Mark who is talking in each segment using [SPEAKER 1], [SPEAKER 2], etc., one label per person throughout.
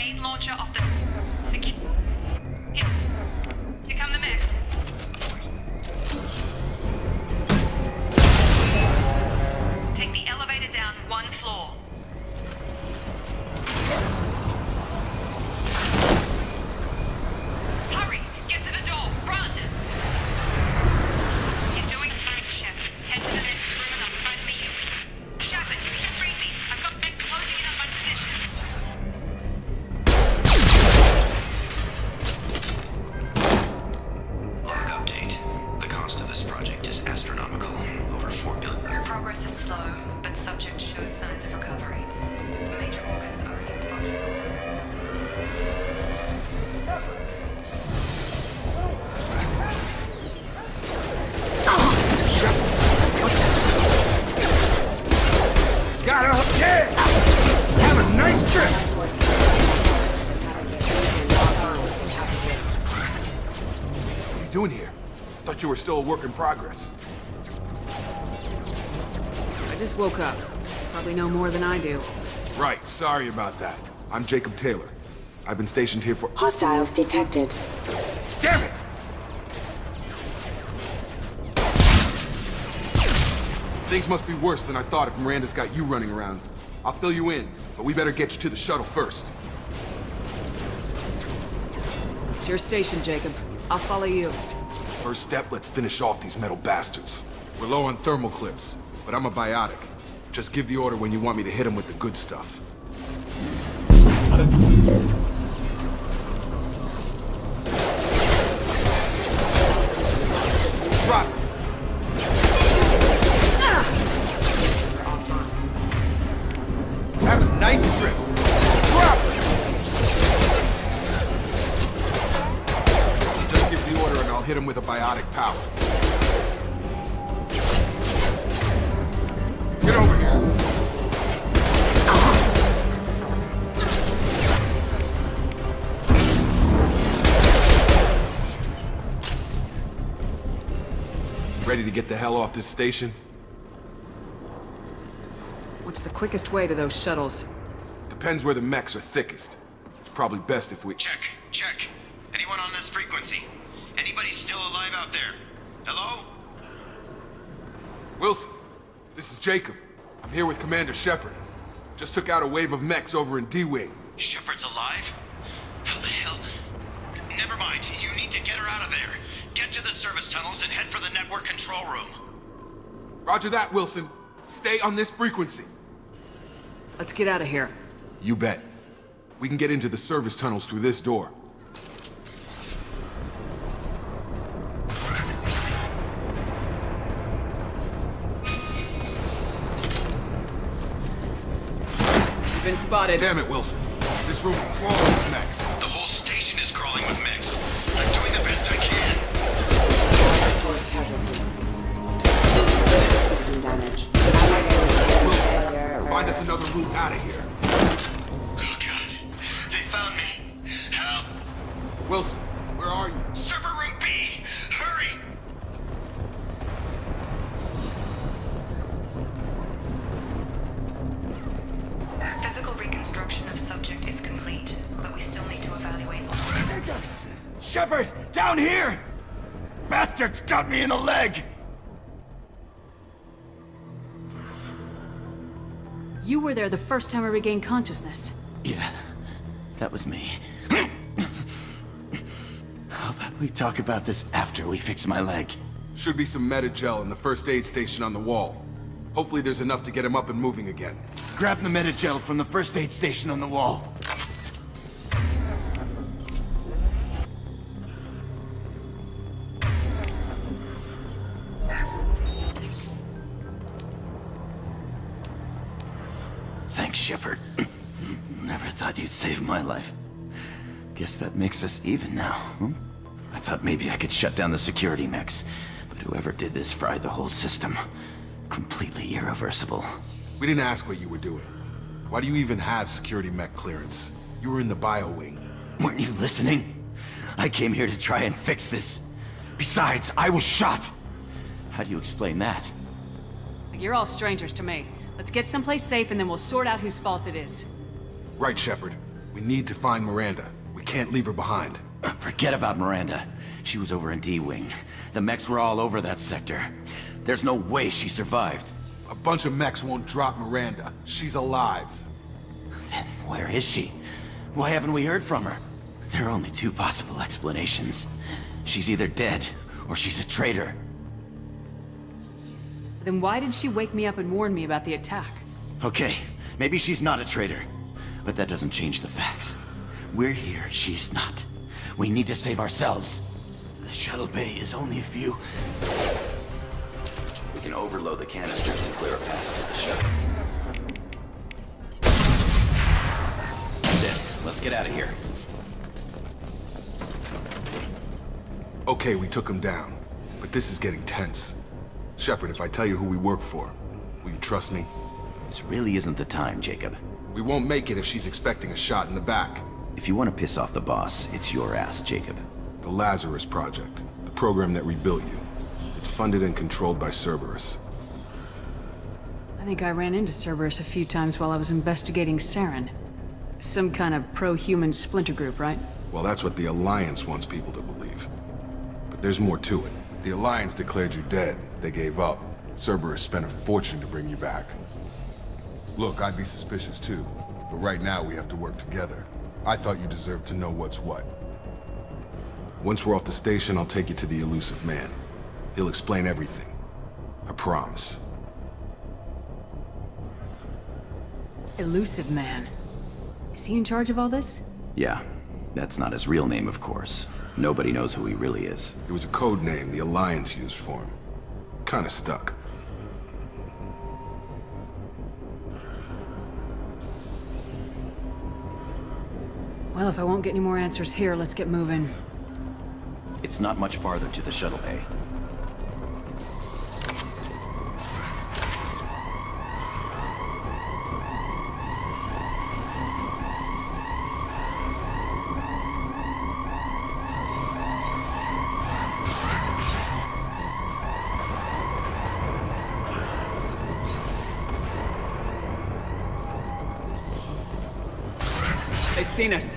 [SPEAKER 1] grenade launcher off the... Here come the mechs. Take the elevator down 1 floor. Hurry! Get to the door! Run! You're doing fine, Shep. Head to the next room and I'll try to meet you. Shepard, you read me. I've got men closing in on my position.
[SPEAKER 2] Log update. The cost of this project is astronomical. Over $4 billion.
[SPEAKER 1] Progress is slow, but subject shows signs of recovery. Major organs are in function.
[SPEAKER 3] Got her? Yeah! Have a nice trip! What are you doing here? Thought you were still a work in progress.
[SPEAKER 4] I just woke up. Probably know more than I do.
[SPEAKER 3] Right, sorry about that. I'm Jacob Taylor. I've been stationed here for—
[SPEAKER 5] Hostiles detected.
[SPEAKER 3] Damn it! Things must be worse than I thought if Miranda's got you running around. I'll fill you in, but we better get you to the shuttle first.
[SPEAKER 4] It's your station, Jacob. I'll follow you.
[SPEAKER 3] First step, let's finish off these metal bastards. We're low on thermal clips, but I'm a biotic. Just give the order when you want me to hit them with the good stuff. Drop it. Have a nice trip. Drop it. Just give the order and I'll hit him with a biotic power. Get over here. Ready to get the hell off this station?
[SPEAKER 4] What's the quickest way to those shuttles?
[SPEAKER 3] Depends where the mechs are thickest. It's probably best if we—
[SPEAKER 2] Check. Anyone on this frequency? Anybody still alive out there? Hello?
[SPEAKER 3] Wilson, this is Jacob. I'm here with Commander Shepard. Just took out a wave of mechs over in D-Wing.
[SPEAKER 2] Shepard's alive? How the hell? Never mind. You need to get her out of there. Get to the service tunnels and head for the network control room.
[SPEAKER 3] Roger that, Wilson. Stay on this frequency.
[SPEAKER 4] Let's get out of here.
[SPEAKER 3] You bet. We can get into the service tunnels through this door.
[SPEAKER 4] You've been spotted.
[SPEAKER 3] Damn it, Wilson. This room's crawling with mechs.
[SPEAKER 2] The whole station is crawling with mechs. I'm doing the best I can.
[SPEAKER 5] Force casualty. System damage.
[SPEAKER 3] Find us another route out of here.
[SPEAKER 2] Oh god. They found me. Help!
[SPEAKER 3] Wilson, where are you?
[SPEAKER 2] Server room B! Hurry!
[SPEAKER 1] Physical reconstruction of subject is complete, but we still need to evaluate.
[SPEAKER 6] Shepard, down here! Bastards got me in the leg!
[SPEAKER 4] You were there the first time I regained consciousness.
[SPEAKER 6] Yeah, that was me. How about we talk about this after we fix my leg?
[SPEAKER 3] Should be some metagel in the first aid station on the wall. Hopefully there's enough to get him up and moving again.
[SPEAKER 6] Grab the metagel from the first aid station on the wall. Thanks, Shepard. Never thought you'd save my life. Guess that makes us even now, hmm? I thought maybe I could shut down the security mechs, but whoever did this fried the whole system. Completely irreversible.
[SPEAKER 3] We didn't ask what you were doing. Why do you even have security mech clearance? You were in the bio wing.
[SPEAKER 6] Weren't you listening? I came here to try and fix this. Besides, I was shot. How do you explain that?
[SPEAKER 4] You're all strangers to me. Let's get someplace safe and then we'll sort out whose fault it is.
[SPEAKER 3] Right, Shepard. We need to find Miranda. We can't leave her behind.
[SPEAKER 6] Forget about Miranda. She was over in D-Wing. The mechs were all over that sector. There's no way she survived.
[SPEAKER 3] A bunch of mechs won't drop Miranda. She's alive.
[SPEAKER 6] Then where is she? Why haven't we heard from her? There are only two possible explanations. She's either dead, or she's a traitor.
[SPEAKER 4] Then why did she wake me up and warn me about the attack?
[SPEAKER 6] Okay, maybe she's not a traitor. But that doesn't change the facts. We're here, she's not. We need to save ourselves. The shuttle bay is only a few... We can overload the canisters to clear a path to the shuttle. That's it. Let's get out of here.
[SPEAKER 3] Okay, we took him down. But this is getting tense. Shepard, if I tell you who we work for, will you trust me?
[SPEAKER 6] This really isn't the time, Jacob.
[SPEAKER 3] We won't make it if she's expecting a shot in the back.
[SPEAKER 6] If you want to piss off the boss, it's your ass, Jacob.
[SPEAKER 3] The Lazarus Project, the program that rebuilt you. It's funded and controlled by Cerberus.
[SPEAKER 4] I think I ran into Cerberus a few times while I was investigating Saren. Some kind of pro-human splinter group, right?
[SPEAKER 3] Well, that's what the Alliance wants people to believe. But there's more to it. The Alliance declared you dead. They gave up. Cerberus spent a fortune to bring you back. Look, I'd be suspicious too. But right now we have to work together. I thought you deserved to know what's what. Once we're off the station, I'll take you to the elusive man. He'll explain everything. I promise.
[SPEAKER 4] Elusive Man. Is he in charge of all this?
[SPEAKER 6] Yeah, that's not his real name, of course. Nobody knows who he really is.
[SPEAKER 3] It was a code name the Alliance used for him. Kinda stuck.
[SPEAKER 4] Well, if I won't get any more answers here, let's get moving.
[SPEAKER 6] It's not much farther to the shuttle bay.
[SPEAKER 4] They've seen us.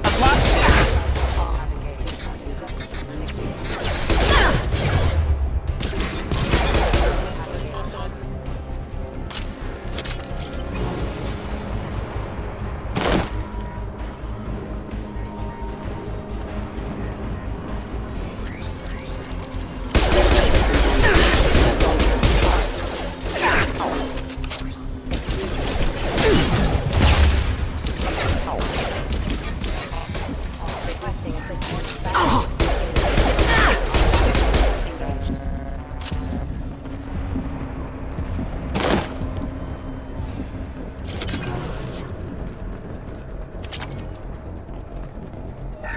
[SPEAKER 4] I've lost you.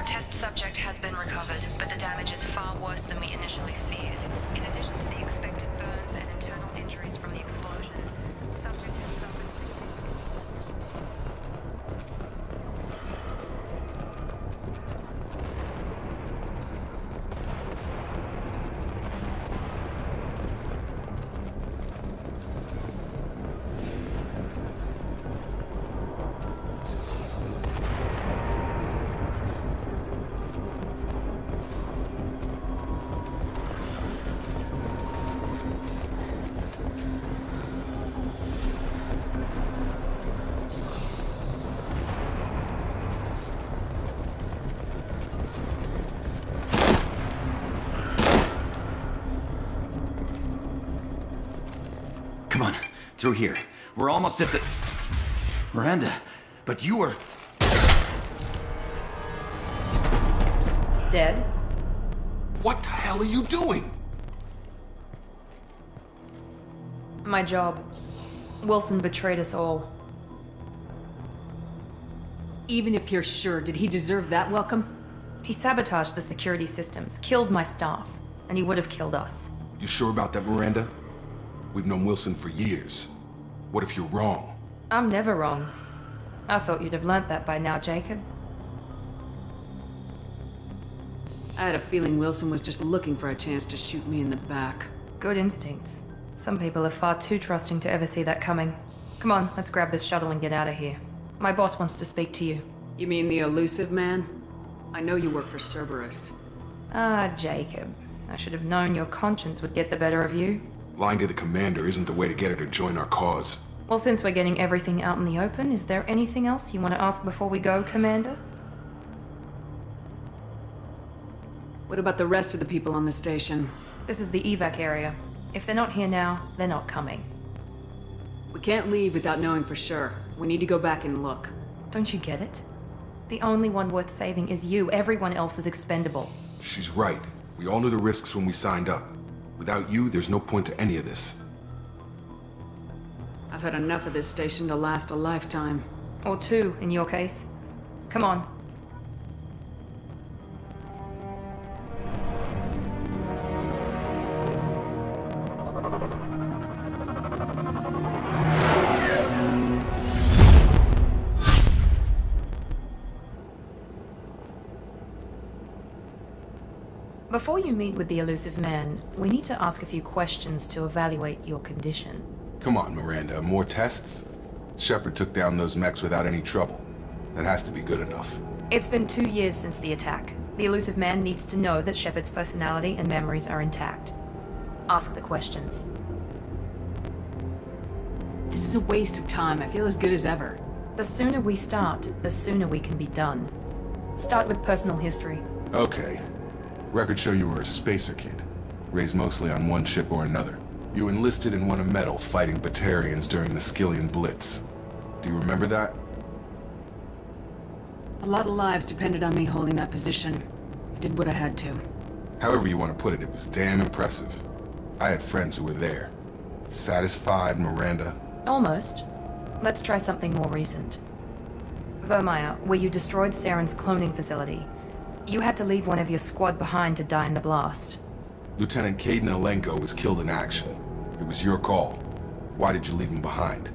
[SPEAKER 1] Test subject has been recovered, but the damage is far worse than we initially feared. In addition to the expected burns and internal injuries from the explosion, subject has suffered...
[SPEAKER 6] Come on, through here. We're almost at the... Miranda, but you were...
[SPEAKER 7] Dead?
[SPEAKER 3] What the hell are you doing?
[SPEAKER 7] My job. Wilson betrayed us all.
[SPEAKER 4] Even if you're sure, did he deserve that welcome?
[SPEAKER 7] He sabotaged the security systems, killed my staff, and he would have killed us.
[SPEAKER 3] You sure about that, Miranda? We've known Wilson for years. What if you're wrong?
[SPEAKER 7] I'm never wrong. I thought you'd have learnt that by now, Jacob.
[SPEAKER 4] I had a feeling Wilson was just looking for a chance to shoot me in the back.
[SPEAKER 7] Good instincts. Some people are far too trusting to ever see that coming. Come on, let's grab this shuttle and get out of here. My boss wants to speak to you.
[SPEAKER 4] You mean the elusive man? I know you work for Cerberus.
[SPEAKER 7] Ah, Jacob. I should have known your conscience would get the better of you.
[SPEAKER 3] Lying to the commander isn't the way to get her to join our cause.
[SPEAKER 7] Well, since we're getting everything out in the open, is there anything else you want to ask before we go, Commander?
[SPEAKER 4] What about the rest of the people on the station?
[SPEAKER 7] This is the evac area. If they're not here now, they're not coming.
[SPEAKER 4] We can't leave without knowing for sure. We need to go back and look.
[SPEAKER 7] Don't you get it? The only one worth saving is you. Everyone else is expendable.
[SPEAKER 3] She's right. We all knew the risks when we signed up. Without you, there's no point to any of this.
[SPEAKER 4] I've had enough of this station to last a lifetime.
[SPEAKER 7] Or two, in your case. Come on. Before you meet with the elusive man, we need to ask a few questions to evaluate your condition.
[SPEAKER 3] Come on, Miranda, more tests? Shepard took down those mechs without any trouble. That has to be good enough.
[SPEAKER 7] It's been 2 years since the attack. The elusive man needs to know that Shepard's personality and memories are intact. Ask the questions.
[SPEAKER 4] This is a waste of time. I feel as good as ever.
[SPEAKER 7] The sooner we start, the sooner we can be done. Start with personal history.
[SPEAKER 3] Okay. Records show you were a spacer kid, raised mostly on one ship or another. You enlisted and won a medal fighting Batarians during the Skillian Blitz. Do you remember that?
[SPEAKER 4] A lot of lives depended on me holding that position. I did what I had to.
[SPEAKER 3] However you want to put it, it was damn impressive. I had friends who were there. Satisfied, Miranda?
[SPEAKER 7] Almost. Let's try something more recent. Vermeer, where you destroyed Saren's cloning facility. You had to leave one of your squad behind to die in the blast.
[SPEAKER 3] Lieutenant Caden Alenko was killed in action. It was your call. Why did you leave him behind?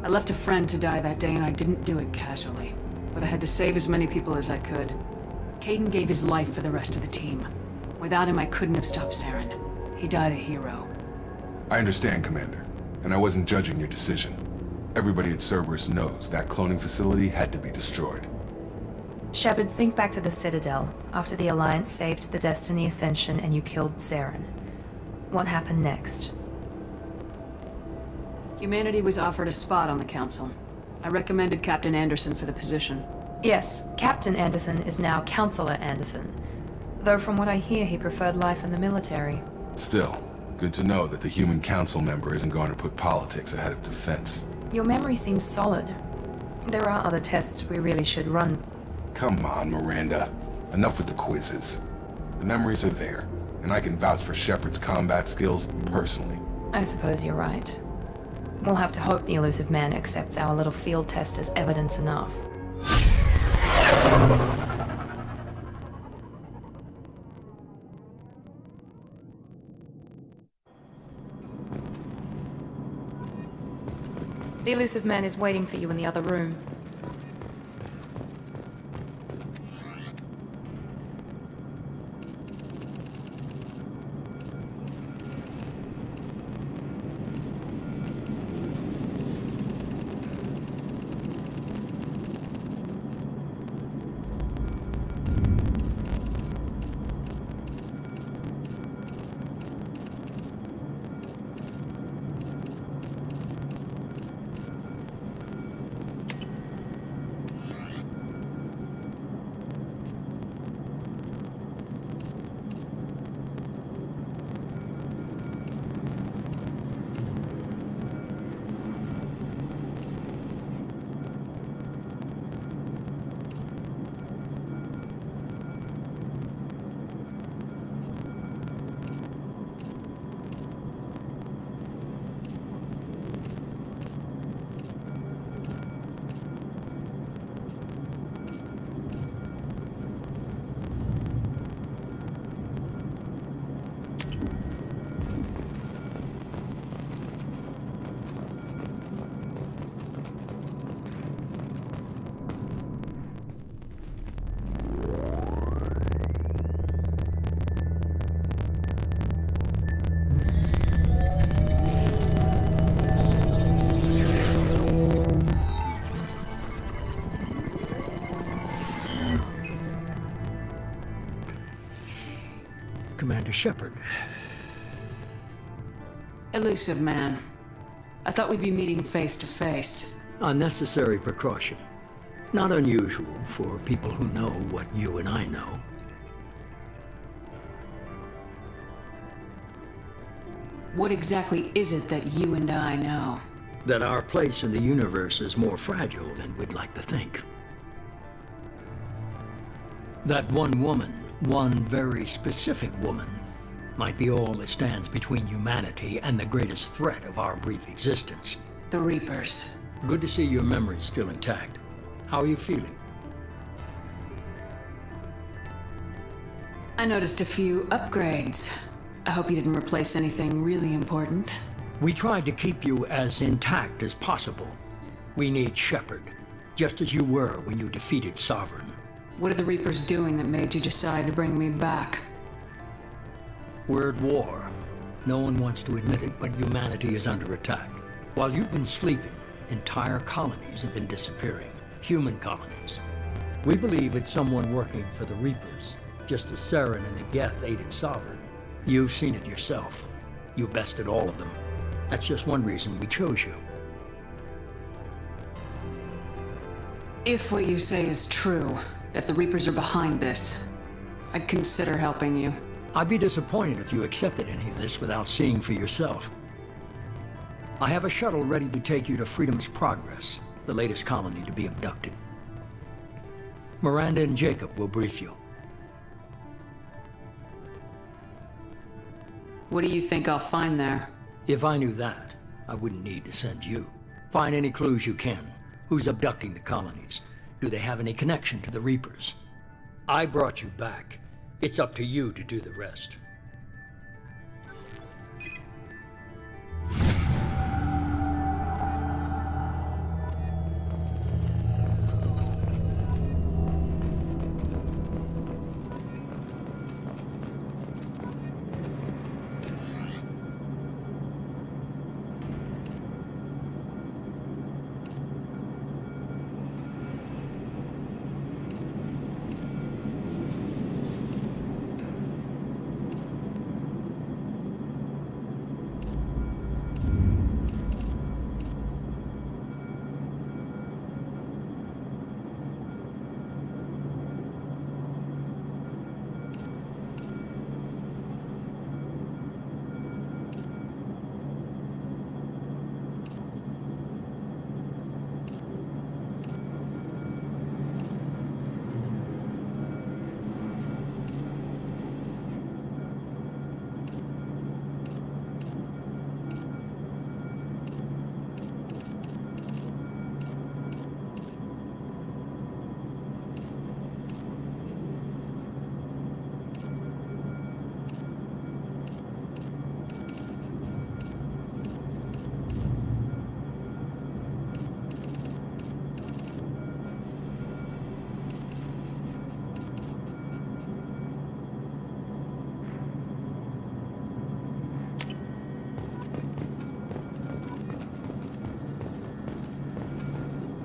[SPEAKER 4] I left a friend to die that day and I didn't do it casually. But I had to save as many people as I could. Caden gave his life for the rest of the team. Without him, I couldn't have stopped Saren. He died a hero.
[SPEAKER 3] I understand, Commander. And I wasn't judging your decision. Everybody at Cerberus knows that cloning facility had to be destroyed.
[SPEAKER 7] Shepard, think back to the Citadel, after the Alliance saved the Destiny Ascension and you killed Saren. What happened next?
[SPEAKER 4] Humanity was offered a spot on the Council. I recommended Captain Anderson for the position.
[SPEAKER 7] Yes, Captain Anderson is now Counselor Anderson. Though from what I hear, he preferred life in the military.
[SPEAKER 3] Still, good to know that the human council member isn't going to put politics ahead of defense.
[SPEAKER 7] Your memory seems solid. There are other tests we really should run.
[SPEAKER 3] Come on, Miranda. Enough with the quizzes. The memories are there, and I can vouch for Shepard's combat skills personally.
[SPEAKER 7] I suppose you're right. We'll have to hope the elusive man accepts our little field test as evidence enough. The elusive man is waiting for you in the other room.
[SPEAKER 8] Commander Shepard.
[SPEAKER 4] Elusive man. I thought we'd be meeting face to face.
[SPEAKER 8] Unnecessary precaution. Not unusual for people who know what you and I know.
[SPEAKER 4] What exactly is it that you and I know?
[SPEAKER 8] That our place in the universe is more fragile than we'd like to think. That one woman, one very specific woman, might be all that stands between humanity and the greatest threat of our brief existence.
[SPEAKER 4] The Reapers.
[SPEAKER 8] Good to see your memory's still intact. How are you feeling?
[SPEAKER 4] I noticed a few upgrades. I hope you didn't replace anything really important.
[SPEAKER 8] We tried to keep you as intact as possible. We need Shepard, just as you were when you defeated Sovereign.
[SPEAKER 4] What are the Reapers doing that made you decide to bring me back?
[SPEAKER 8] We're at war. No one wants to admit it, but humanity is under attack. While you've been sleeping, entire colonies have been disappearing. Human colonies. We believe it's someone working for the Reapers, just as Saren and the Geth aided Sovereign. You've seen it yourself. You bested all of them. That's just one reason we chose you.
[SPEAKER 4] If what you say is true, if the Reapers are behind this, I'd consider helping you.
[SPEAKER 8] I'd be disappointed if you accepted any of this without seeing for yourself. I have a shuttle ready to take you to Freedom's Progress, the latest colony to be abducted. Miranda and Jacob will brief you.
[SPEAKER 4] What do you think I'll find there?
[SPEAKER 8] If I knew that, I wouldn't need to send you. Find any clues you can. Who's abducting the colonies? Do they have any connection to the Reapers? I brought you back. It's up to you to do the rest.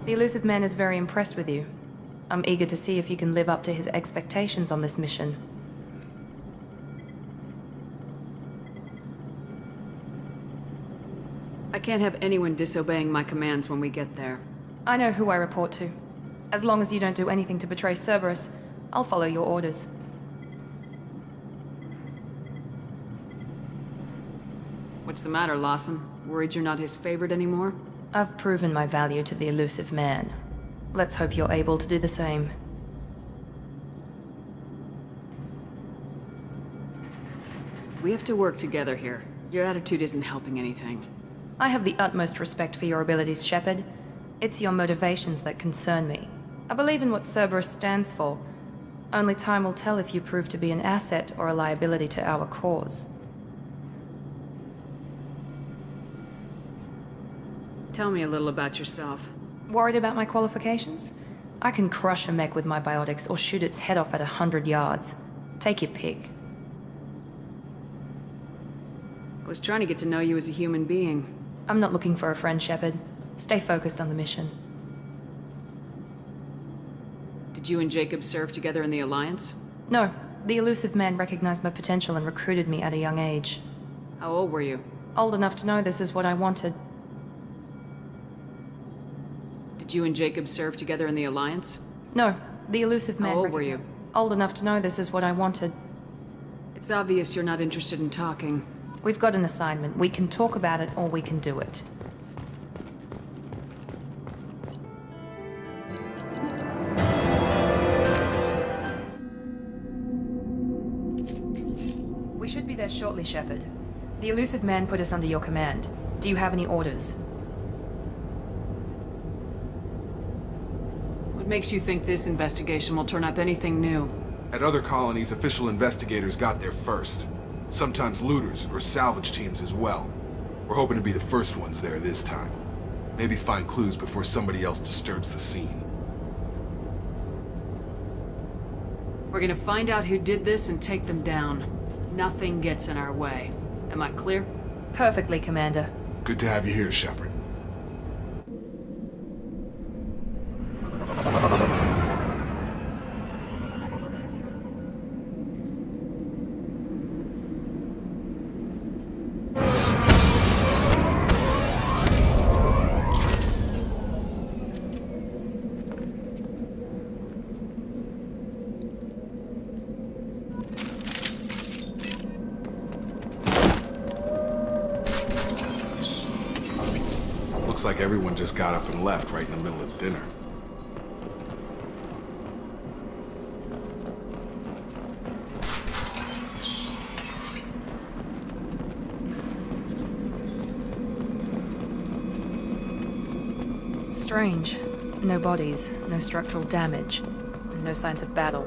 [SPEAKER 7] The elusive man is very impressed with you. I'm eager to see if you can live up to his expectations on this mission.
[SPEAKER 4] I can't have anyone disobeying my commands when we get there.
[SPEAKER 7] I know who I report to. As long as you don't do anything to betray Cerberus, I'll follow your orders.
[SPEAKER 4] What's the matter, Lawson? Worried you're not his favorite anymore?
[SPEAKER 7] I've proven my value to the elusive man. Let's hope you're able to do the same.
[SPEAKER 4] We have to work together here. Your attitude isn't helping anything.
[SPEAKER 7] I have the utmost respect for your abilities, Shepard. It's your motivations that concern me. I believe in what Cerberus stands for. Only time will tell if you prove to be an asset or a liability to our cause.
[SPEAKER 4] Tell me a little about yourself.
[SPEAKER 7] Worried about my qualifications? I can crush a mech with my biotics or shoot its head off at 100 yards. Take your pick.
[SPEAKER 4] I was trying to get to know you as a human being.
[SPEAKER 7] I'm not looking for a friend, Shepard. Stay focused on the mission.
[SPEAKER 4] Did you and Jacob serve together in the Alliance?
[SPEAKER 7] No, The elusive man recognized my potential and recruited me at a young age.
[SPEAKER 4] How old were you?
[SPEAKER 7] Old enough to know this is what I wanted.
[SPEAKER 4] Did you and Jacob serve together in the Alliance?
[SPEAKER 7] No, the elusive man.
[SPEAKER 4] How old were you?
[SPEAKER 7] Old enough to know this is what I wanted.
[SPEAKER 4] It's obvious you're not interested in talking.
[SPEAKER 7] We've got an assignment. We can talk about it or we can do it. We should be there shortly, Shepard. The elusive man put us under your command. Do you have any orders?
[SPEAKER 4] What makes you think this investigation will turn up anything new?
[SPEAKER 3] At other colonies, official investigators got there first. Sometimes looters or salvage teams as well. We're hoping to be the first ones there this time. Maybe find clues before somebody else disturbs the scene.
[SPEAKER 4] We're gonna find out who did this and take them down. Nothing gets in our way. Am I clear?
[SPEAKER 7] Perfectly, Commander.
[SPEAKER 3] Good to have you here, Shepard. Looks like everyone just got up and left right in the middle of dinner.
[SPEAKER 7] Strange. No bodies, no structural damage, and no signs of battle.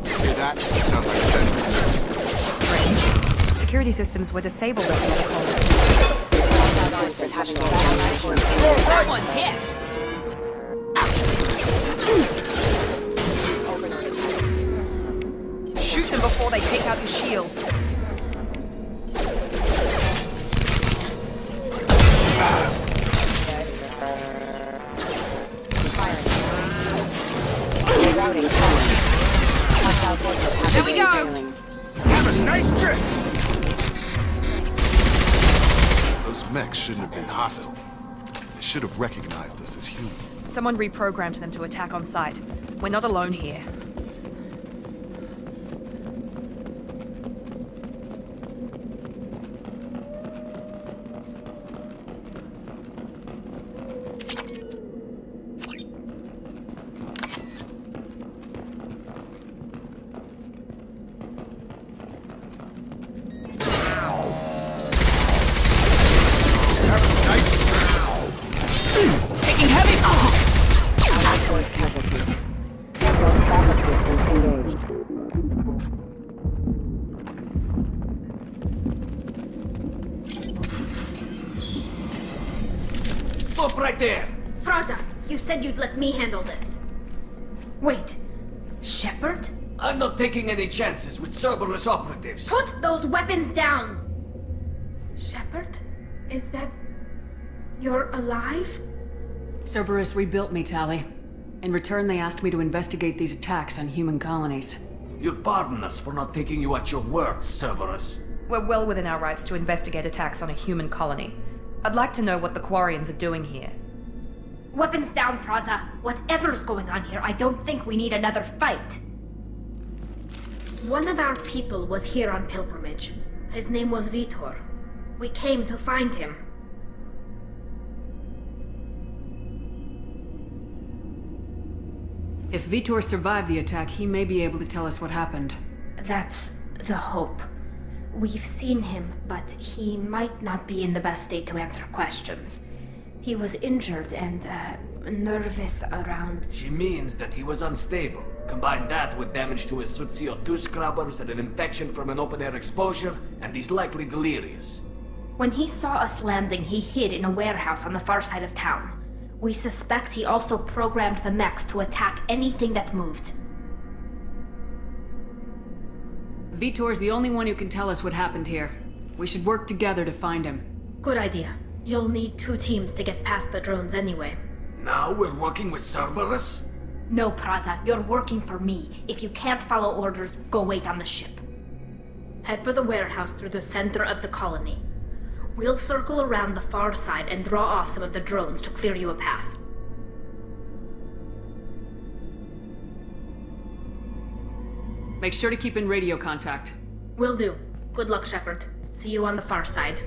[SPEAKER 3] Hear that? Sounds like Fennec's mess.
[SPEAKER 7] Strange. Security systems were disabled at the other colony.
[SPEAKER 9] Someone hit!
[SPEAKER 7] Shoot them before they take out your shields.
[SPEAKER 9] There we go!
[SPEAKER 3] Have a nice trip! Those mechs shouldn't have been hostile. They should have recognized us as human.
[SPEAKER 7] Someone reprogrammed them to attack on sight. We're not alone here.
[SPEAKER 9] Taking heavy...
[SPEAKER 10] Stop right there!
[SPEAKER 11] Praza, you said you'd let me handle this. Wait, Shepard?
[SPEAKER 10] I'm not taking any chances with Cerberus operatives.
[SPEAKER 11] Put those weapons down! Shepard? Is that... you're alive?
[SPEAKER 4] Cerberus rebuilt me, Tali. In return, they asked me to investigate these attacks on human colonies.
[SPEAKER 10] You'll pardon us for not taking you at your word, Cerberus.
[SPEAKER 7] We're well within our rights to investigate attacks on a human colony. I'd like to know what the Quarians are doing here.
[SPEAKER 11] Weapons down, Praza. Whatever's going on here, I don't think we need another fight. One of our people was here on pilgrimage. His name was Vitor. We came to find him.
[SPEAKER 4] If Vitor survived the attack, he may be able to tell us what happened.
[SPEAKER 11] That's the hope. We've seen him, but he might not be in the best state to answer questions. He was injured and, nervous around...
[SPEAKER 10] She means that he was unstable. Combine that with damage to his suit CO2 scrubbers and an infection from an open-air exposure, and he's likely delirious.
[SPEAKER 11] When he saw us landing, he hid in a warehouse on the far side of town. We suspect he also programmed the mechs to attack anything that moved.
[SPEAKER 4] Vitor's the only one who can tell us what happened here. We should work together to find him.
[SPEAKER 11] Good idea. You'll need 2 teams to get past the drones anyway.
[SPEAKER 10] Now we're working with Cerberus?
[SPEAKER 11] No, Praza, you're working for me. If you can't follow orders, go wait on the ship. Head for the warehouse through the center of the colony. We'll circle around the far side and draw off some of the drones to clear you a path.
[SPEAKER 4] Make sure to keep in radio contact.
[SPEAKER 11] Will do. Good luck, Shepard. See you on the far side.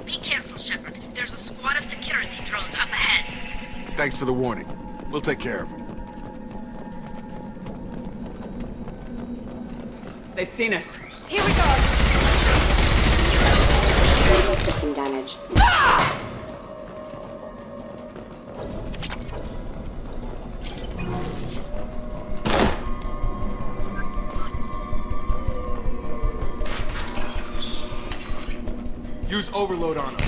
[SPEAKER 11] Be careful, Shepard. There's a squad of security drones up ahead.
[SPEAKER 3] Thanks for the warning. We'll take care of them.
[SPEAKER 4] They've seen us.
[SPEAKER 9] Here we go.
[SPEAKER 5] Radio system damage.
[SPEAKER 3] Use overload on them.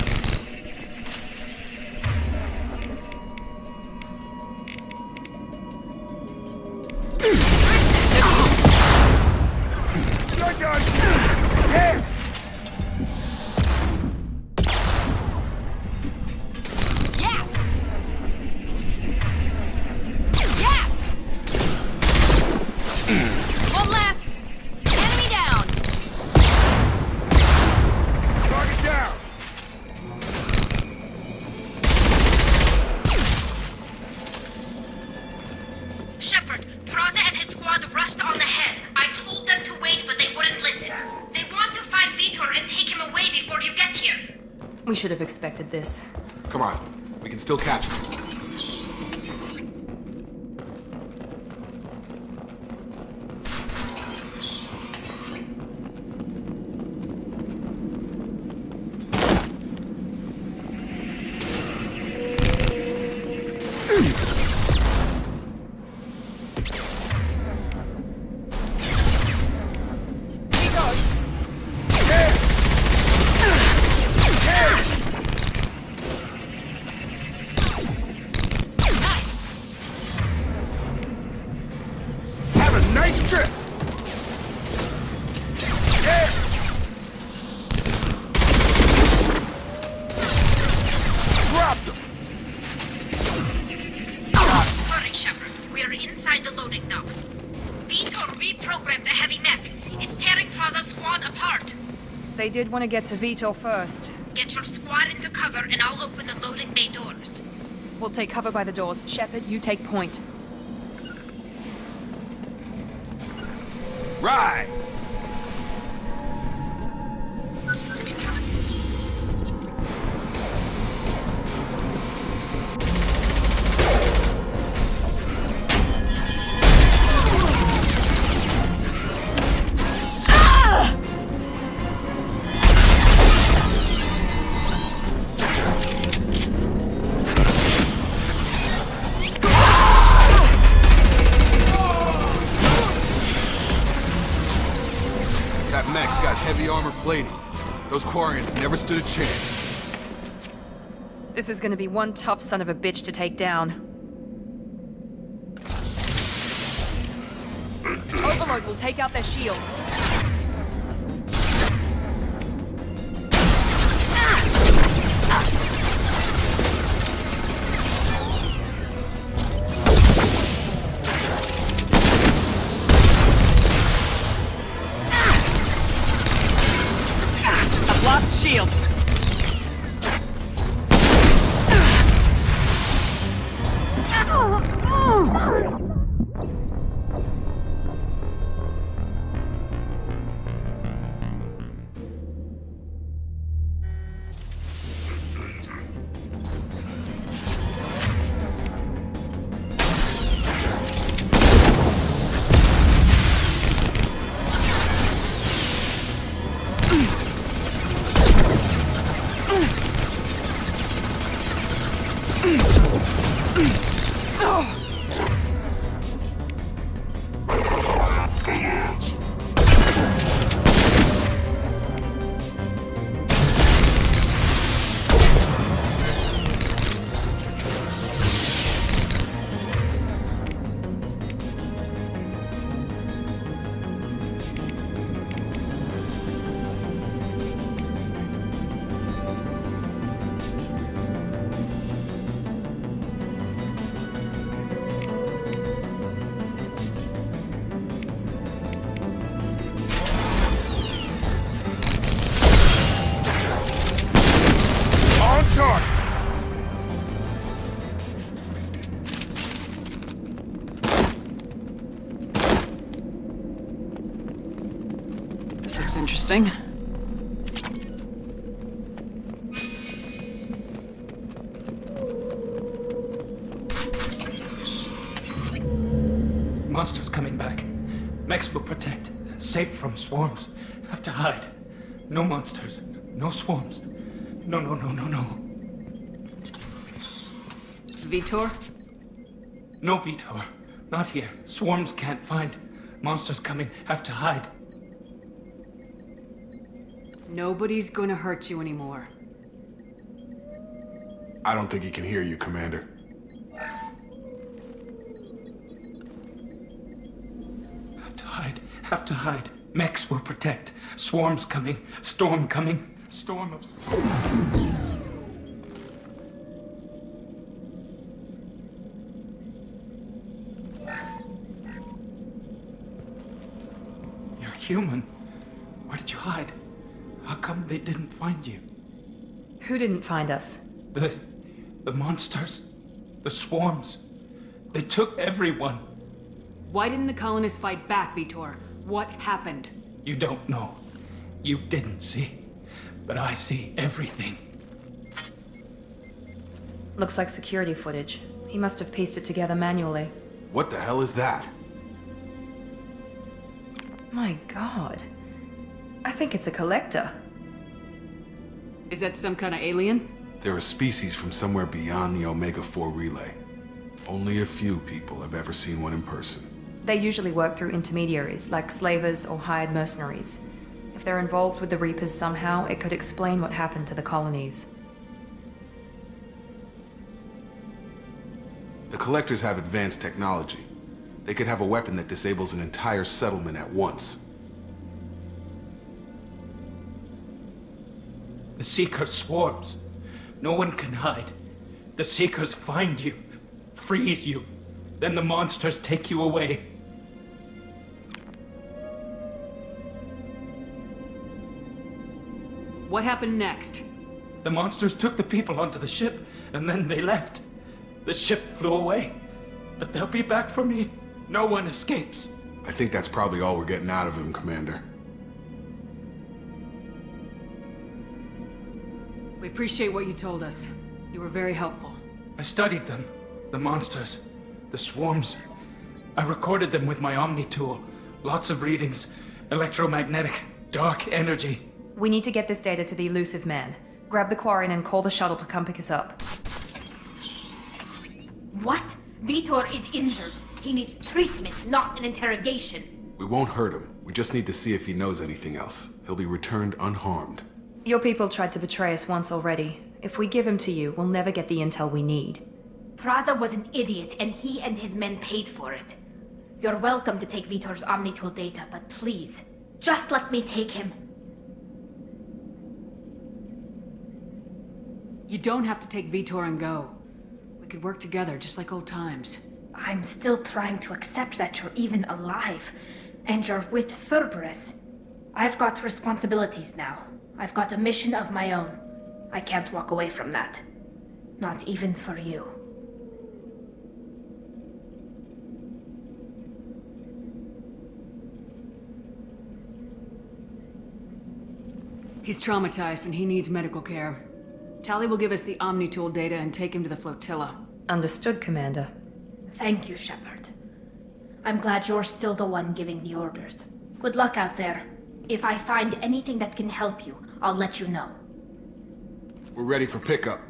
[SPEAKER 3] Shotgun! Yeah!
[SPEAKER 9] Yes! Yes! One less! Enemy down!
[SPEAKER 3] Target down!
[SPEAKER 11] Shepard, Praza and his squad rushed on ahead. I told them to wait, but they wouldn't listen. They want to find Vitor and take him away before you get here.
[SPEAKER 7] We should have expected this.
[SPEAKER 3] Come on. We can still catch them. Have a nice trip! Yeah! Dropped them!
[SPEAKER 11] Hurry, Shepard. We are inside the loading docks. Vitor reprogrammed the heavy mech. It's tearing Praza's squad apart.
[SPEAKER 7] They did want to get to Vitor first.
[SPEAKER 11] Get your squad into cover and I'll open the loading bay doors.
[SPEAKER 7] We'll take cover by the doors. Shepard, you take point.
[SPEAKER 3] Right! That mech's got heavy armor plating. Those Quarians never stood a chance.
[SPEAKER 7] This is gonna be one tough son of a bitch to take down. Overload will take out their shields. I've lost shields.
[SPEAKER 4] interesting.
[SPEAKER 10] Monsters coming back. Mechs will protect. Safe from swarms. Have to hide. No monsters. No swarms. No.
[SPEAKER 4] Vitor?
[SPEAKER 10] No Vitor. Not here. Swarms can't find. Monsters coming. Have to hide.
[SPEAKER 4] Nobody's gonna hurt you anymore.
[SPEAKER 3] I don't think he can hear you, Commander.
[SPEAKER 10] Have to hide. Mechs will protect. Swarms coming. Storm coming. Storm of... You're human. Where did you hide? How come they didn't find you?
[SPEAKER 7] Who didn't find us?
[SPEAKER 10] The monsters. The swarms. They took everyone.
[SPEAKER 4] Why didn't the colonists fight back, Vitor? What happened?
[SPEAKER 10] You don't know. You didn't see. But I see everything.
[SPEAKER 7] Looks like security footage. He must have pieced it together manually.
[SPEAKER 3] What the hell is that?
[SPEAKER 7] My god. I think it's a collector.
[SPEAKER 4] Is that some kind of alien?
[SPEAKER 3] They're a species from somewhere beyond the Omega-4 relay. Only a few people have ever seen one in person.
[SPEAKER 7] They usually work through intermediaries, like slavers or hired mercenaries. If they're involved with the Reapers somehow, it could explain what happened to the colonies.
[SPEAKER 3] The Collectors have advanced technology. They could have a weapon that disables an entire settlement at once.
[SPEAKER 10] The Seeker swarms. No one can hide. The Seekers find you, freeze you. Then the monsters take you away.
[SPEAKER 4] What happened next?
[SPEAKER 10] The monsters took the people onto the ship, and then they left. The ship flew away. But they'll be back for me. No one escapes.
[SPEAKER 3] I think that's probably all we're getting out of him, Commander.
[SPEAKER 4] We appreciate what you told us. You were very helpful.
[SPEAKER 10] I studied them. The monsters. The swarms. I recorded them with my Omni tool. Lots of readings. Electromagnetic. Dark energy.
[SPEAKER 7] We need to get this data to the elusive man. Grab the Quarian and call the shuttle to come pick us up.
[SPEAKER 11] What? Vitor is injured. He needs treatment, not an interrogation.
[SPEAKER 3] We won't hurt him. We just need to see if he knows anything else. He'll be returned unharmed.
[SPEAKER 7] Your people tried to betray us once already. If we give him to you, we'll never get the intel we need.
[SPEAKER 11] Praza was an idiot, and he and his men paid for it. You're welcome to take Vitor's Omnitool data, but please, just let me take him.
[SPEAKER 4] You don't have to take Vitor and go. We could work together, just like old times.
[SPEAKER 11] I'm still trying to accept that you're even alive, and you're with Cerberus. I've got responsibilities now. I've got a mission of my own. I can't walk away from that. Not even for you.
[SPEAKER 4] He's traumatized and he needs medical care. Tali will give us the Omnitool data and take him to the flotilla.
[SPEAKER 7] Understood, Commander.
[SPEAKER 11] Thank you, Shepard. I'm glad you're still the one giving the orders. Good luck out there. If I find anything that can help you, I'll let you know.
[SPEAKER 3] We're ready for pickup.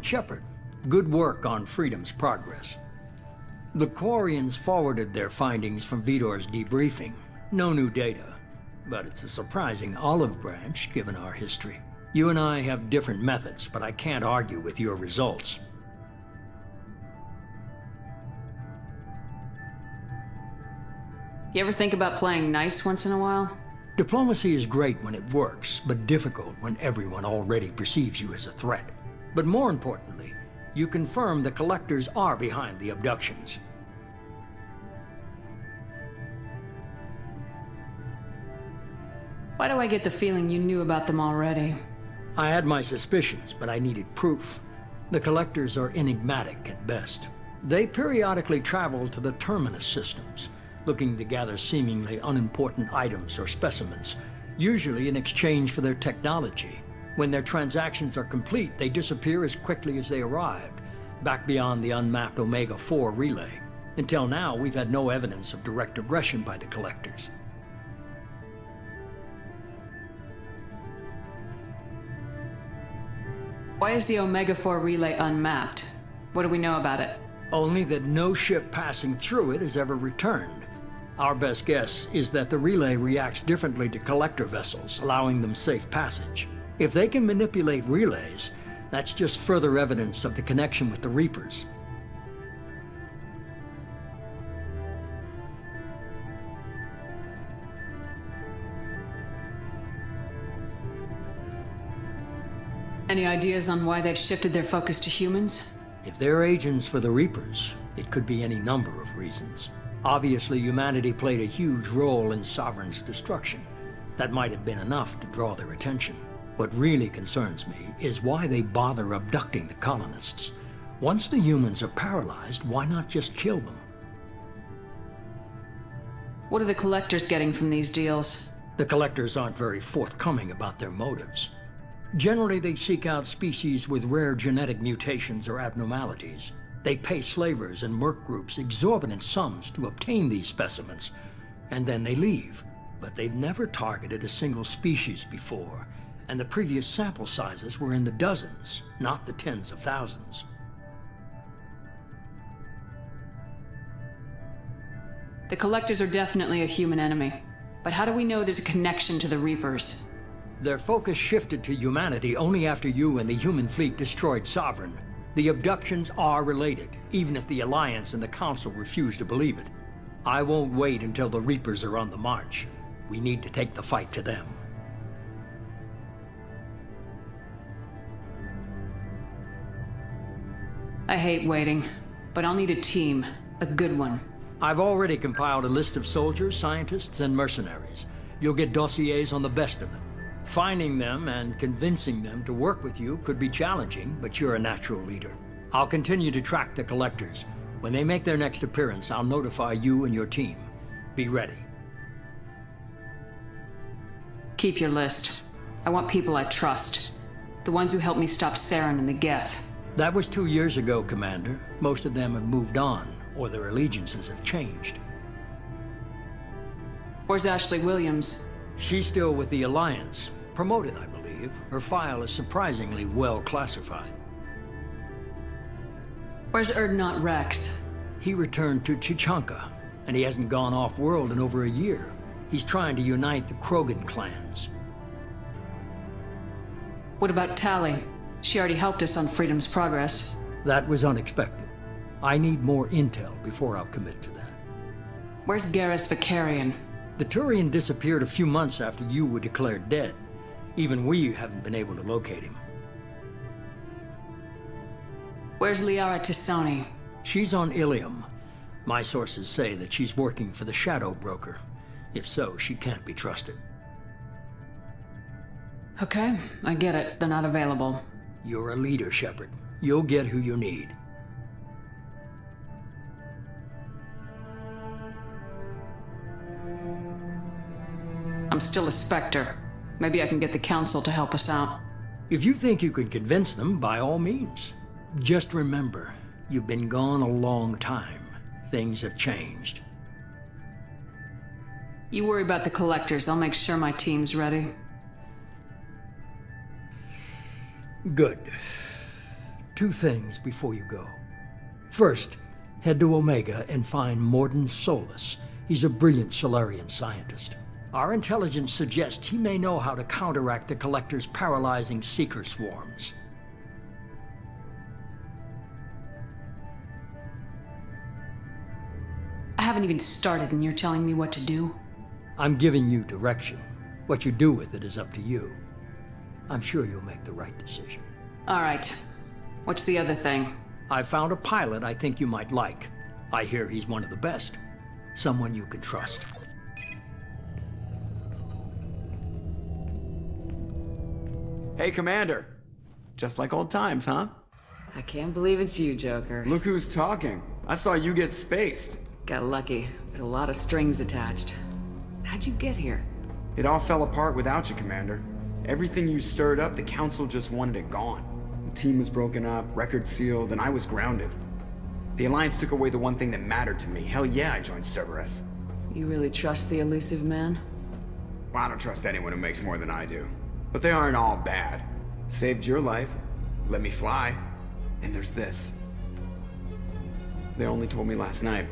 [SPEAKER 8] Shepard, good work on Freedom's progress. The Quarians forwarded their findings from Vitor's debriefing. No new data, but it's a surprising olive branch given our history. You and I have different methods, but I can't argue with your results.
[SPEAKER 4] You ever think about playing nice once in a while?
[SPEAKER 8] Diplomacy is great when it works, but difficult when everyone already perceives you as a threat. But more importantly, you confirm the Collectors are behind the abductions.
[SPEAKER 4] Why do I get the feeling you knew about them already?
[SPEAKER 8] I had my suspicions, but I needed proof. The Collectors are enigmatic at best. They periodically travel to the Terminus systems, looking to gather seemingly unimportant items or specimens, usually in exchange for their technology. When their transactions are complete, they disappear as quickly as they arrived, back beyond the unmapped Omega-4 relay. Until now, we've had no evidence of direct aggression by the Collectors.
[SPEAKER 4] Why is the Omega-4 relay unmapped? What do we know about it?
[SPEAKER 8] Only that no ship passing through it has ever returned. Our best guess is that the relay reacts differently to Collector vessels, allowing them safe passage. If they can manipulate relays, that's just further evidence of the connection with the Reapers.
[SPEAKER 4] Any ideas on why they've shifted their focus to humans?
[SPEAKER 8] If they're agents for the Reapers, it could be any number of reasons. Obviously, humanity played a huge role in Sovereign's destruction. That might have been enough to draw their attention. What really concerns me is why they bother abducting the colonists. Once the humans are paralyzed, why not just kill them?
[SPEAKER 4] What are the Collectors getting from these deals?
[SPEAKER 8] The Collectors aren't very forthcoming about their motives. Generally, they seek out species with rare genetic mutations or abnormalities. They pay slavers and merc groups exorbitant sums to obtain these specimens, and then they leave. But they've never targeted a single species before, and the previous sample sizes were in the dozens, not the tens of thousands.
[SPEAKER 4] The Collectors are definitely a human enemy, but how do we know there's a connection to the Reapers?
[SPEAKER 8] Their focus shifted to humanity only after you and the human fleet destroyed Sovereign. The abductions are related, even if the Alliance and the Council refuse to believe it. I won't wait until the Reapers are on the march. We need to take the fight to them.
[SPEAKER 4] I hate waiting, but I'll need a team, a good one.
[SPEAKER 8] I've already compiled a list of soldiers, scientists, and mercenaries. You'll get dossiers on the best of them. Finding them and convincing them to work with you could be challenging, but you're a natural leader. I'll continue to track the Collectors. When they make their next appearance, I'll notify you and your team. Be ready.
[SPEAKER 4] Keep your list. I want people I trust. The ones who helped me stop Saren and the Geth.
[SPEAKER 8] That was 2 years ago, Commander. Most of them have moved on, or their allegiances have changed.
[SPEAKER 4] Where's Ashley Williams?
[SPEAKER 8] She's still with the Alliance. Promoted, I believe. Her file is surprisingly well classified.
[SPEAKER 4] Where's Erdnot Rex?
[SPEAKER 8] He returned to Chichanka, and he hasn't gone off-world in over a year. He's trying to unite the Krogan clans.
[SPEAKER 4] What about Tali? She already helped us on Freedom's Progress.
[SPEAKER 8] That was unexpected. I need more intel before I'll commit to that.
[SPEAKER 4] Where's Garrus Vicarian?
[SPEAKER 8] The Turian disappeared a few months after you were declared dead. Even we haven't been able to locate him.
[SPEAKER 4] Where's Liara Tisoni?
[SPEAKER 8] She's on Ilium. My sources say that she's working for the Shadow Broker. If so, she can't be trusted.
[SPEAKER 4] Okay, I get it. They're not available.
[SPEAKER 8] You're a leader, Shepard. You'll get who you need.
[SPEAKER 4] I'm still a Spectre. Maybe I can get the Council to help us out.
[SPEAKER 8] If you think you can convince them, by all means. Just remember, you've been gone a long time. Things have changed.
[SPEAKER 4] You worry about the Collectors. I'll make sure my team's ready.
[SPEAKER 8] Good. 2 things before you go. First, head to Omega and find Mordin Solus. He's a brilliant Solarian scientist. Our intelligence suggests he may know how to counteract the Collector's paralyzing Seeker swarms.
[SPEAKER 4] I haven't even started and you're telling me what to do?
[SPEAKER 8] I'm giving you direction. What you do with it is up to you. I'm sure you'll make the right decision.
[SPEAKER 4] All right. What's the other thing?
[SPEAKER 8] I found a pilot I think you might like. I hear he's one of the best. Someone you can trust.
[SPEAKER 12] Hey, Commander. Just like old times, huh?
[SPEAKER 4] I can't believe it's you, Joker.
[SPEAKER 12] Look who's talking. I saw you get spaced.
[SPEAKER 4] Got lucky, with a lot of strings attached. How'd you get here?
[SPEAKER 12] It all fell apart without you, Commander. Everything you stirred up, the Council just wanted it gone. The team was broken up, record sealed, and I was grounded. The Alliance took away the one thing that mattered to me. Hell yeah, I joined Cerberus.
[SPEAKER 4] You really trust the elusive man?
[SPEAKER 12] Well, I don't trust anyone who makes more than I do. But they aren't all bad. Saved your life, let me fly, and there's this. They only told me last night.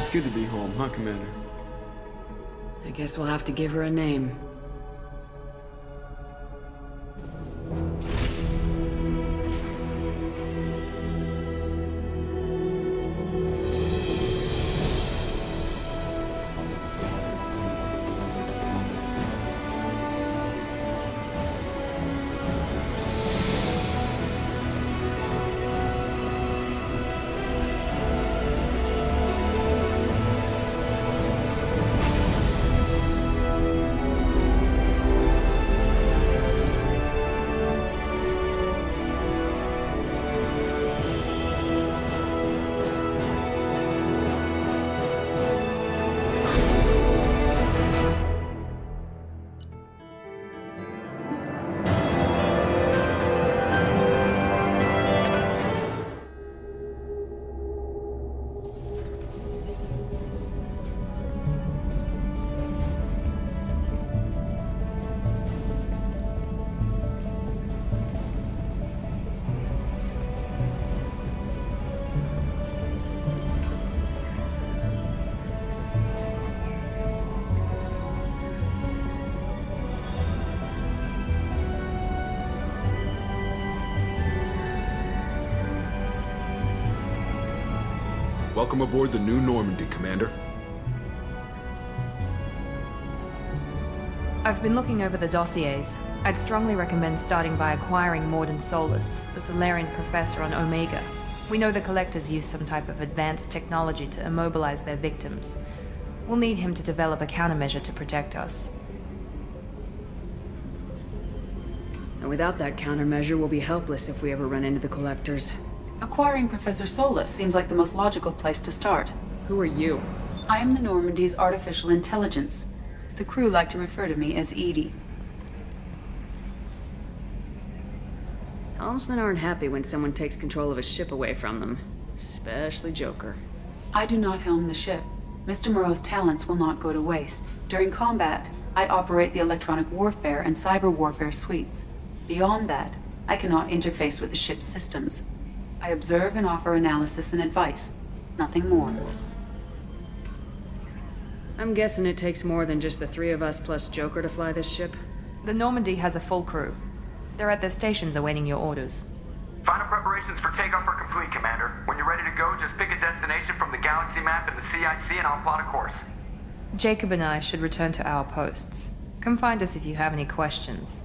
[SPEAKER 12] It's good to be home, huh, Commander?
[SPEAKER 4] I guess we'll have to give her a name.
[SPEAKER 3] Welcome aboard the new Normandy, Commander.
[SPEAKER 7] I've been looking over the dossiers. I'd strongly recommend starting by acquiring Morden Solus, the Solarian professor on Omega. We know the Collectors use some type of advanced technology to immobilize their victims. We'll need him to develop a countermeasure to protect us.
[SPEAKER 4] And without that countermeasure, we'll be helpless if we ever run into the Collectors.
[SPEAKER 13] Acquiring Professor Solus seems like the most logical place to start.
[SPEAKER 4] Who are you?
[SPEAKER 13] I am the Normandy's artificial intelligence. The crew like to refer to me as Edie.
[SPEAKER 4] Helmsmen aren't happy when someone takes control of a ship away from them. Especially Joker.
[SPEAKER 13] I do not helm the ship. Mr. Moreau's talents will not go to waste. During combat, I operate the electronic warfare and cyber warfare suites. Beyond that, I cannot interface with the ship's systems. I observe and offer analysis and advice. Nothing more.
[SPEAKER 4] I'm guessing it takes more than just the three of us plus Joker to fly this ship?
[SPEAKER 7] The Normandy has a full crew. They're at their stations awaiting your orders.
[SPEAKER 14] Final preparations for takeoff are complete, Commander. When you're ready to go, just pick a destination from the galaxy map and the CIC and I'll plot a course.
[SPEAKER 7] Jacob and I should return to our posts. Come find us if you have any questions.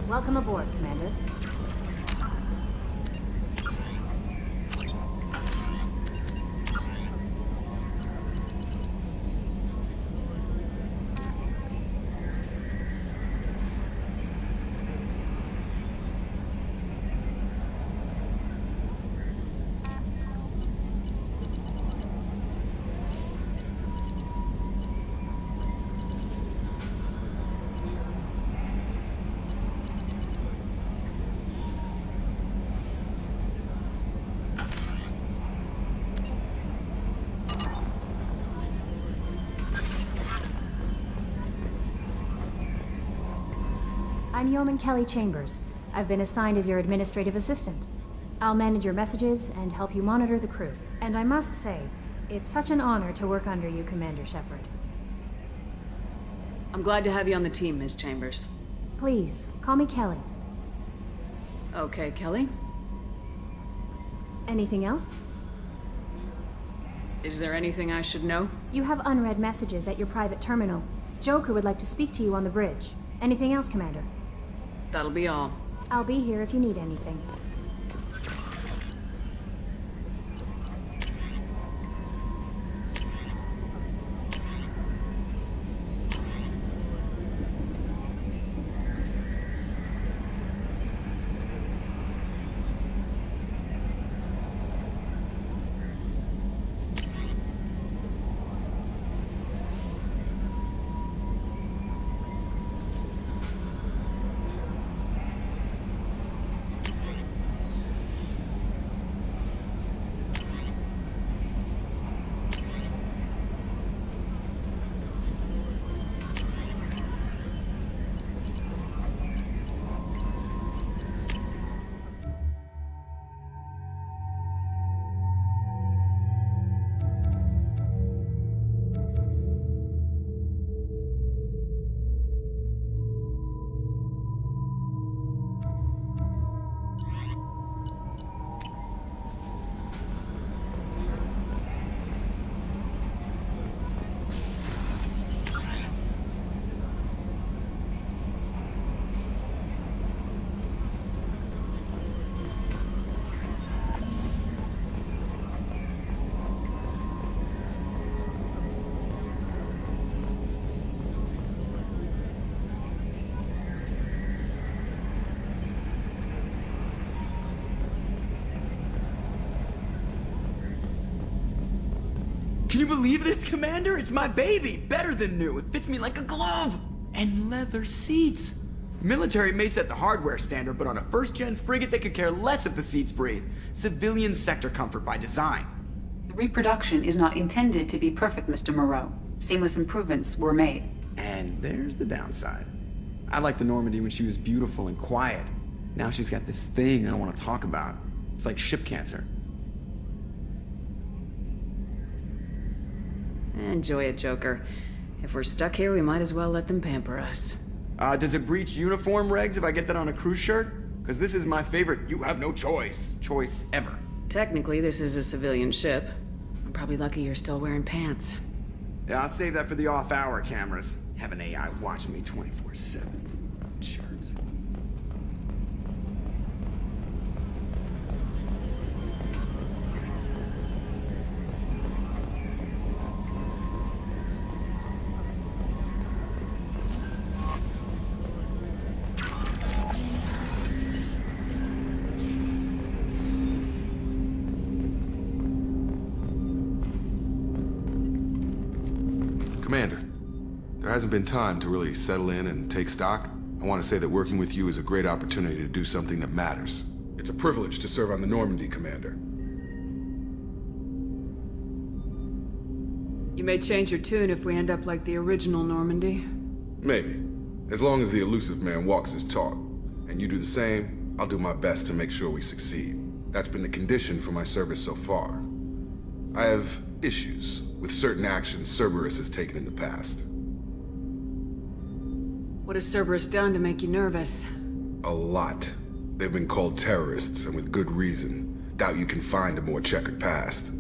[SPEAKER 5] Welcome aboard, Commander.
[SPEAKER 15] I'm Yeoman Kelly Chambers. I've been assigned as your administrative assistant. I'll manage your messages and help you monitor the crew. And I must say, it's such an honor to work under you, Commander Shepard.
[SPEAKER 4] I'm glad to have you on the team, Ms. Chambers.
[SPEAKER 15] Please, call me Kelly.
[SPEAKER 4] Okay, Kelly.
[SPEAKER 15] Anything else?
[SPEAKER 4] Is there anything I should know?
[SPEAKER 15] You have unread messages at your private terminal. Joker would like to speak to you on the bridge. Anything else, Commander?
[SPEAKER 4] That'll be all.
[SPEAKER 15] I'll be here if you need anything.
[SPEAKER 12] Can you believe this, Commander? It's my baby! Better than new. It fits me like a glove! And leather seats! Military may set the hardware standard, but on a first-gen frigate, they could care less if the seats breathe. Civilian sector comfort by design.
[SPEAKER 13] The reproduction is not intended to be perfect, Mr. Moreau. Seamless improvements were made.
[SPEAKER 12] And there's the downside. I liked the Normandy when she was beautiful and quiet. Now she's got this thing I don't want to talk about. It's like ship cancer.
[SPEAKER 4] Enjoy it, Joker. If we're stuck here, we might as well let them pamper us.
[SPEAKER 12] Does it breach uniform regs if I get that on a cruise shirt? Because this is my favorite you have no choice ever.
[SPEAKER 4] Technically, this is a civilian ship. I'm probably lucky you're still wearing pants.
[SPEAKER 12] Yeah, I'll save that for the off-hour cameras. Have an AI watch me 24/7. Shirts.
[SPEAKER 3] Commander, there hasn't been time to really settle in and take stock. I want to say that working with you is a great opportunity to do something that matters. It's a privilege to serve on the Normandy, Commander.
[SPEAKER 4] You may change your tune if we end up like the original Normandy.
[SPEAKER 3] Maybe. As long as the elusive man walks his talk, and you do the same, I'll do my best to make sure we succeed. That's been the condition for my service so far. I have issues with certain actions Cerberus has taken in the past.
[SPEAKER 4] What has Cerberus done to make you nervous?
[SPEAKER 3] A lot. They've been called terrorists, and with good reason. Doubt you can find a more checkered past.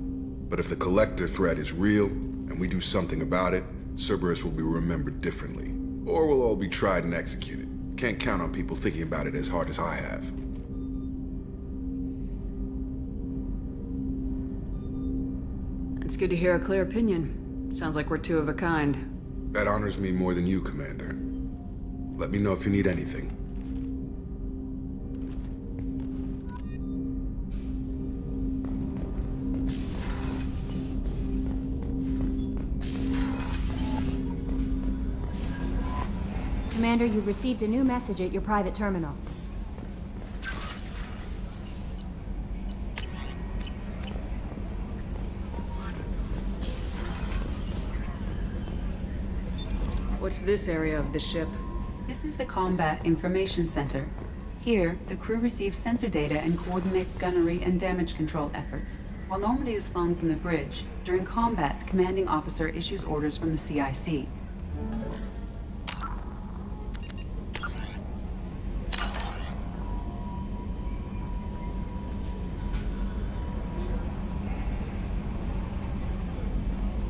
[SPEAKER 3] But if the Collector threat is real, and we do something about it, Cerberus will be remembered differently. Or we'll all be tried and executed. Can't count on people thinking about it as hard as I have.
[SPEAKER 4] It's good to hear a clear opinion. Sounds like we're two of a kind.
[SPEAKER 3] That honors me more than you, Commander. Let me know if you need anything.
[SPEAKER 15] Commander, you've received a new message at your private terminal.
[SPEAKER 4] What's this area of the ship?
[SPEAKER 13] This is the Combat Information Center. Here, the crew receives sensor data and coordinates gunnery and damage control efforts. While Normandy is flown from the bridge, during combat, the commanding officer issues orders from the CIC.